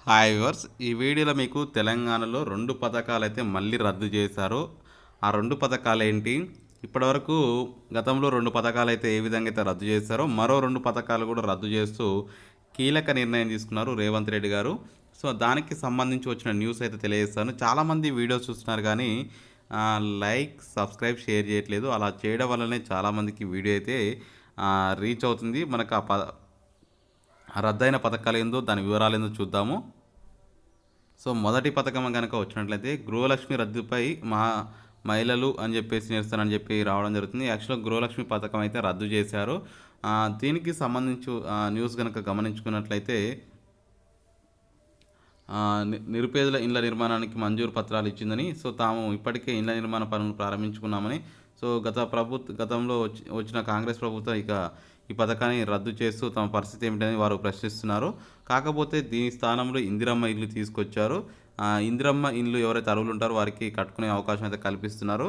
Hi viewers, ఈ వీడియోలో మీకు తెలంగాణలో 2 పథకాలైతే మళ్ళీ రద్దు చేశారు. ఆ 2 పథకాలేంటి? ఇప్పటివరకు గతంలో 2 పథకాలైతే ఏ విధంగా అయితే రద్దు చేశారో, మరో 2 పథకాలు కూడా రద్దు చేస్తూ కీలక నిర్ణయం తీసుకున్నారు రేవంత్ రెడ్డి గారు. సో, దానికి సంబంధించి వచ్చిన న్యూస్ అయితే తెలియజేస్తాను. చాలామంది వీడియోస్ చూస్తున్నారు కానీ లైక్, సబ్స్క్రైబ్, షేర్ చేయట్లేదు. అలా చేయడం వల్లనే చాలామందికి వీడియో అయితే రీచ్ అవుతుంది. మనకు ఆ రద్దయిన పథకాలేందో, దాని వివరాలేందో చూద్దాము. సో, మొదటి పథకం గనక వచ్చినట్లయితే గృహలక్ష్మి రద్దుపై మహిళలు అని చెప్పేసి నిరసన అని చెప్పి రావడం జరుగుతుంది. యాక్చువల్‌గా గృహలక్ష్మి పథకం అయితే రద్దు చేశారు. దీనికి సంబంధించి న్యూస్ గనక గమనించుకున్నట్లయితే నిరుపేదల ఇండ్ల నిర్మాణానికి మంజూరు పత్రాలు ఇచ్చిందని, సో తాము ఇప్పటికే ఇండ్ల నిర్మాణ పనులు ప్రారంభించుకున్నామని, సో గతంలో వచ్చిన కాంగ్రెస్ ప్రభుత్వం ఇక ఈ పథకాన్ని రద్దు చేస్తూ తమ పరిస్థితి ఏమిటని వారు ప్రశ్నిస్తున్నారు. కాకపోతే దీని స్థానంలో ఇందిరమ్మ ఇల్లు తీసుకొచ్చారు. ఇందిరమ్మ ఇల్లు ఎవరైతే అర్హులు ఉంటారో వారికి కట్టుకునే అవకాశం అయితే కల్పిస్తున్నారు.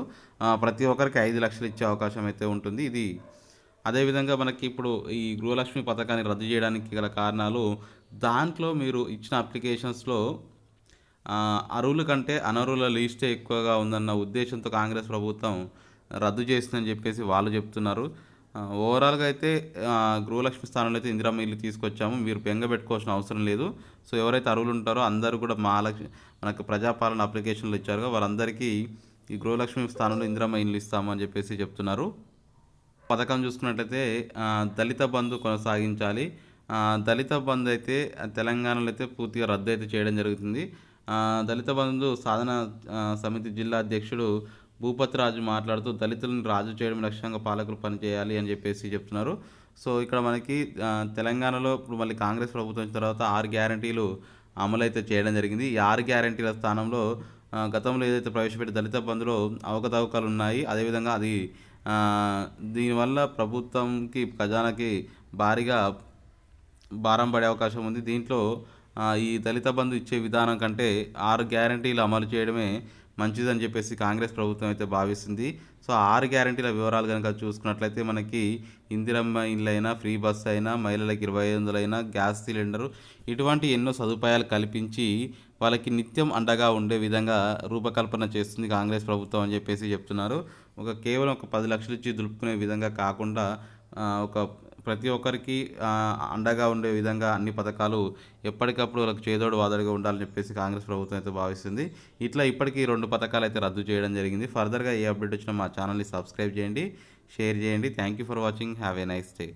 ప్రతి ఒక్కరికి 5 లక్షలు ఇచ్చే అవకాశం అయితే ఉంటుంది. ఇది అదేవిధంగా మనకి ఇప్పుడు ఈ గృహలక్ష్మి పథకాన్ని రద్దు చేయడానికి గల కారణాలు, దాంట్లో మీరు ఇచ్చిన అప్లికేషన్స్‌లో అర్హుల కంటే అనర్హుల లిస్టే ఎక్కువగా ఉందన్న ఉద్దేశంతో కాంగ్రెస్ ప్రభుత్వం రద్దు చేసిందని చెప్పేసి వాళ్ళు చెప్తున్నారు. ఓవరాల్‌గా అయితే గృహలక్ష్మి స్థానంలో అయితే ఇందిరమ్మ ఇల్లు తీసుకొచ్చాము. మీరు బెంగ పెట్టుకోవాల్సిన అవసరం లేదు. సో, ఎవరైతే అర్హులు ఉంటారో అందరూ కూడా మనకు ప్రజాపాలన అప్లికేషన్‌లు ఇచ్చారుగా, వాళ్ళందరికీ ఈ గృహలక్ష్మి స్థానంలో ఇందిరమ్మ ఇల్లు ఇస్తాము అని చెప్పేసి చెప్తున్నారు. పథకం చూసుకున్నట్లయితే దళిత బంధు కొనసాగించాలి. దళిత బంధు అయితే తెలంగాణలో అయితే పూర్తిగా రద్దు అయితే చేయడం జరుగుతుంది. దళిత బంధు సాధన సమితి జిల్లా అధ్యక్షుడు భూపతిరాజు మాట్లాడుతూ, దళితులను రాజు చేయడం లక్ష్యంగా పాలకులు పనిచేయాలి అని చెప్పేసి చెప్తున్నారు. సో, ఇక్కడ మనకి తెలంగాణలో ఇప్పుడు మళ్ళీ కాంగ్రెస్ ప్రభుత్వం వచ్చిన తర్వాత 6 గ్యారంటీలు అమలైతే చేయడం జరిగింది. ఈ 6 గ్యారంటీల స్థానంలో గతంలో ఏదైతే ప్రవేశపెట్టి దళిత బంధులో అవకతవకలు ఉన్నాయి. అదేవిధంగా అది దీనివల్ల ప్రభుత్వంకి, ఖజానాకి భారీగా భారం పడే అవకాశం ఉంది. దీంట్లో ఈ దళిత బంధు ఇచ్చే విధానం కంటే 6 గ్యారంటీలు అమలు చేయడమే మంచిదని చెప్పేసి కాంగ్రెస్ ప్రభుత్వం అయితే భావిస్తుంది. సో, 6 గ్యారంటీల వివరాలు గనక చూసుకున్నట్లయితే మనకి ఇందిరమ్మ ఇళ్ళైనా, ఫ్రీ బస్ అయినా, మహిళలకు 2500 గ్యాస్ సిలిండరు, ఇటువంటి ఎన్నో సదుపాయాలు కల్పించి వాళ్ళకి నిత్యం అండగా ఉండే విధంగా రూపకల్పన చేస్తుంది కాంగ్రెస్ ప్రభుత్వం అని చెప్పేసి చెప్తున్నారు. కేవలం ఒక 10 లక్షలు ఇచ్చి దులుపుకునే విధంగా కాకుండా ఒక ప్రతి ఒక్కరికి అండగా ఉండే విధంగా అన్ని పథకాలు ఎప్పటికప్పుడు వాళ్ళకి చేదోడు వాదోడుగా ఉండాలని చెప్పేసి కాంగ్రెస్ ప్రభుత్వం అయితే భావిస్తుంది. ఇట్లా ఇప్పటికీ 2 పథకాలు అయితే రద్దు చేయడం జరిగింది. ఫర్దర్‌గా ఏ అప్డేట్ వచ్చినా మా ఛానల్‌ని సబ్స్క్రైబ్ చేయండి, షేర్ చేయండి. Thank you for watching. Have a nice day.